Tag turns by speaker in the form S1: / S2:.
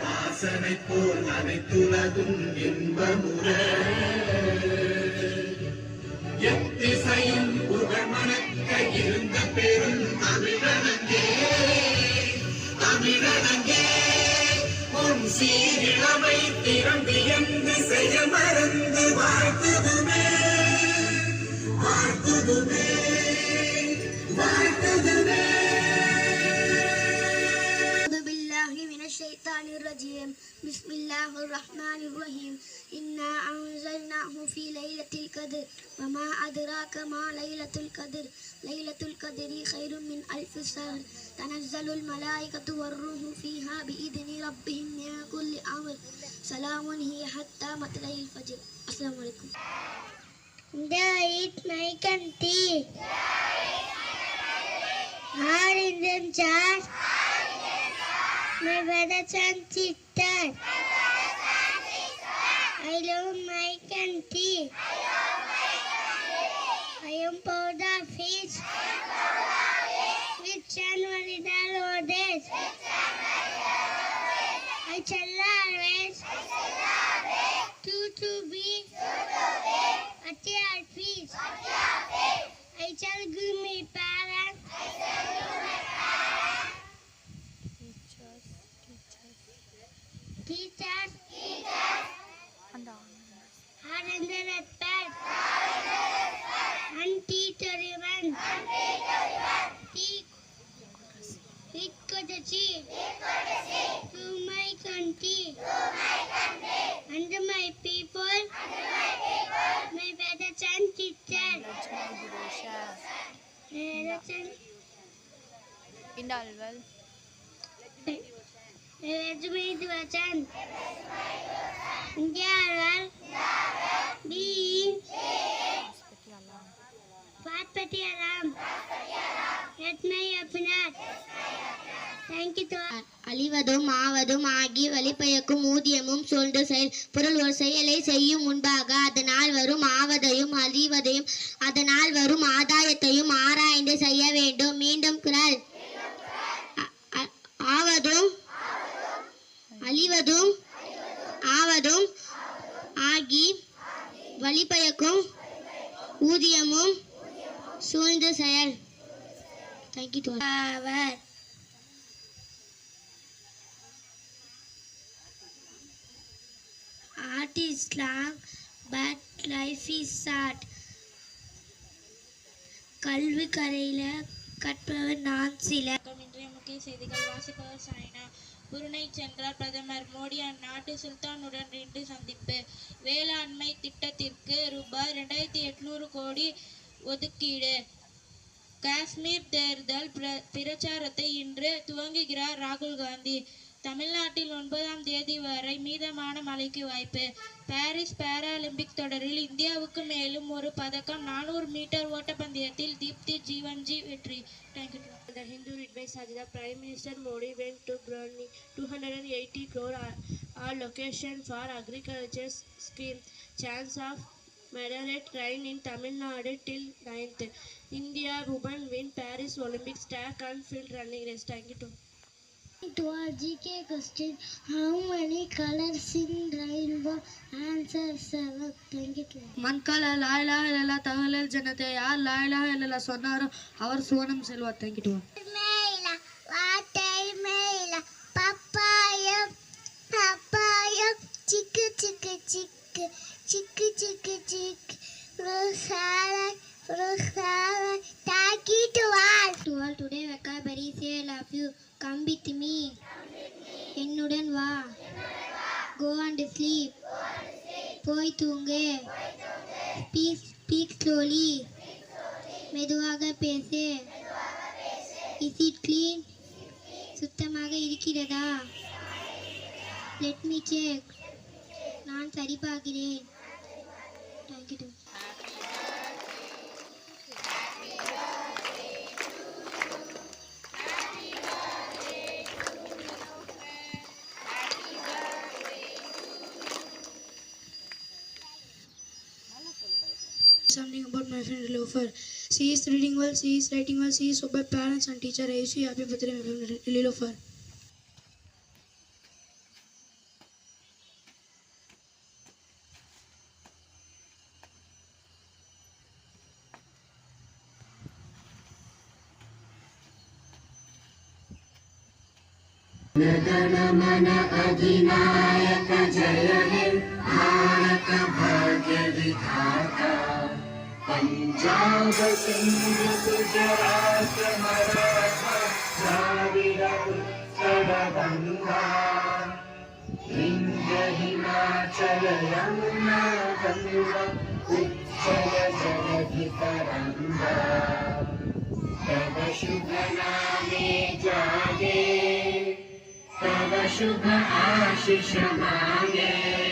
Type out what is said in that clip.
S1: வாசனை போல் அனைத்துலகும் இன்பமுற எத்திசையும் புகழ் மணக்க இருந்த பெரும் தமிழனங்கே தமிழனங்கே உன் சீரிழமை திறந்து என்று செய்ய மறந்து வாழ்த்துதுமே வாழ்த்துதுமே வாழ்த்துதுமே.
S2: بسم الله الرحمن الرحيم إنا أنزلناه في ليلة القدر وما أدراك ما ليلة القدر ليلة القدر خير من ألف شهر تنزل الملائكة والروح فيها بإذن ربهم من كل أمر سلام هي حتى مطلع الفجر. السلام عليكم.
S3: Eat my country. Hard in the chat. My brothers and sisters, I love my country. I am proud of it. With January the Lordess, I shall always to be at your feet. I shall give my parents. Teachers, are in the respect, and teach everyone, with courtesy, to my country, and my people, my brothers and sisters.
S2: அழிவதும் ஆவதும் ஆகி வழிபயக்கும் ஊதியமும் சூழ்ந்து செயல் பொருள் ஒரு செயலை செய்யும் முன்பாக அதனால் வரும் ஆவதையும் அழிவதையும் அதனால் வரும் ஆதாயத்தையும் ஆராய்ந்து செய்ய வேண்டும். மீண்டும் குரல். ஆவதும் அழிவதும் ஆவதும் ஆகி வழிபயக்கும் ஊதியமும் சூழ்ந்து செயல். Thank you.
S3: Art is long, but life is short. கல்வி கரையில கற்பவர் நான் சில.
S4: இன்றைய முக்கிய செய்திகள் வாசிப்பவர் சாய்னா. புருணை சென்றார் பிரதமர் மோடி. அந்நாட்டு சுல்தானுடன் இன்று சந்திப்பு. வேளாண்மை திட்டத்திற்கு ரூபாய் 2800 கோடி ஒதுக்கீடு. காஷ்மீர் தேர்தல் பிரச்சாரத்தை இன்று துவங்குகிறார் ராகுல் காந்தி. தமிழ்நாட்டில் 9ஆம் தேதி வரை மிதமான மழைக்கு வாய்ப்பு. பாரிஸ் பாராலிம்பிக் தொடரில் இந்தியாவுக்கு மேலும் ஒரு பதக்கம். 400 மீட்டர் ஓட்டப்பந்தயத்தில் தீப்தி ஜீவன்ஜி வெற்றி. Thank you.
S5: The Hindu read by Sajida. Prime Minister Modi went to Brunei. 280 crore allocation for agriculture scheme. Chance of moderate rain in Tamil Nadu till 9th. India women win Paris Olympics track and field running race. Thank you.
S3: To our GK question, how many colors in rainbow? Answer 7. Thank you.
S5: மன்கால லா இலாஹ இல்லல்லாஹ் தஹலல் ஜன்னதே. யார் லா இலாஹ இல்லல்லாஹ் சொன்னாரோ அவர் சுவனம் செல்வார். Thank you.
S3: Mela, watermelon, papaya, papaya, chicken, chicken, chicken, chicken, chicken, chicken, rosala, rosala. Thank you to all. To all today vocabulary say love you. Come with me. என்னுடன் வா. Go and sleep. போய் தூங்கு. Speak slowly. மெதுவாக பேசு. Is it clean?
S2: சுத்தமாக இருக்கிறதா? Let me check. நான் சரிபார்க்கிறேன். Thank you.
S6: Something about my friend Lilofer. She is reading well, she is writing well, she is obeyed parents and teacher. I wish you happy birthday, my friend Lilofer.
S1: जनगण अधिनायक जय हे भारत भाग्य विधाता पंजाब सिंध गुजरात मराठा द्राविड उत्कल गंगा विंध्य हिमाचल यमुना गंगा उच्चल जलधि तरंगा तव शुभ नामे जागे तव शुभ आशीष मांगे